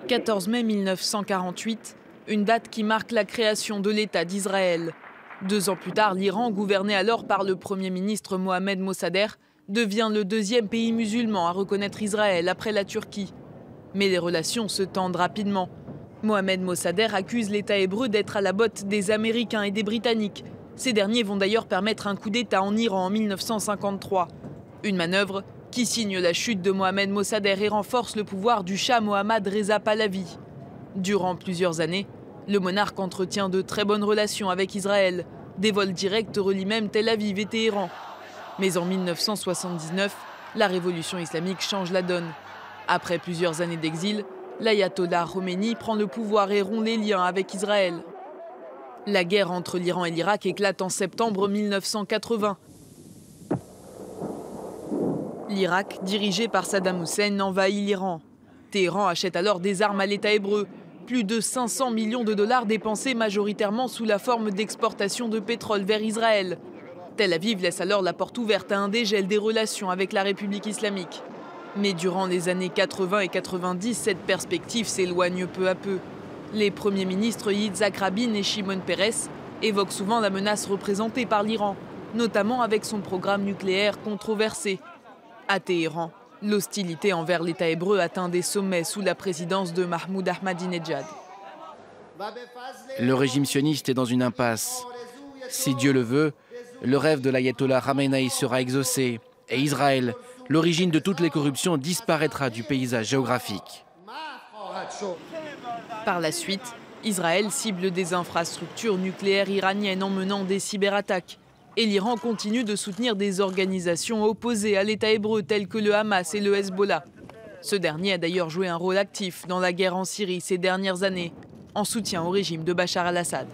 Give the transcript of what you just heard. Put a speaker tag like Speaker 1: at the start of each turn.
Speaker 1: 14 mai 1948, une date qui marque la création de l'État d'Israël. 2 ans plus tard, l'Iran, gouverné alors par le Premier ministre Mohamed Mossadegh, devient le 2e pays musulman à reconnaître Israël après la Turquie. Mais les relations se tendent rapidement. Mohamed Mossadegh accuse l'État hébreu d'être à la botte des Américains et des Britanniques. Ces derniers vont d'ailleurs permettre un coup d'État en Iran en 1953. Une manœuvre qui signe la chute de Mohamed Mossadegh et renforce le pouvoir du Shah Mohammad Reza Pahlavi. Durant plusieurs années, le monarque entretient de très bonnes relations avec Israël. Des vols directs relient même Tel Aviv et Téhéran. Mais en 1979, la révolution islamique change la donne. Après plusieurs années d'exil, l'ayatollah Khomeini prend le pouvoir et rompt les liens avec Israël. La guerre entre l'Iran et l'Irak éclate en septembre 1980. L'Irak, dirigé par Saddam Hussein, envahit l'Iran. Téhéran achète alors des armes à l'État hébreu. Plus de 500 millions de dollars dépensés majoritairement sous la forme d'exportation de pétrole vers Israël. Tel Aviv laisse alors la porte ouverte à un dégel des relations avec la République islamique. Mais durant les années 80 et 90, cette perspective s'éloigne peu à peu. Les premiers ministres Yitzhak Rabin et Shimon Peres évoquent souvent la menace représentée par l'Iran, notamment avec son programme nucléaire controversé. À Téhéran, l'hostilité envers l'État hébreu atteint des sommets sous la présidence de Mahmoud Ahmadinejad.
Speaker 2: Le régime sioniste est dans une impasse. Si Dieu le veut, le rêve de l'ayatollah Khamenei sera exaucé et Israël, l'origine de toutes les corruptions, disparaîtra du paysage géographique.
Speaker 1: Par la suite, Israël cible des infrastructures nucléaires iraniennes en menant des cyberattaques. Et l'Iran continue de soutenir des organisations opposées à l'État hébreu telles que le Hamas et le Hezbollah. Ce dernier a d'ailleurs joué un rôle actif dans la guerre en Syrie ces dernières années, en soutien au régime de Bachar al-Assad.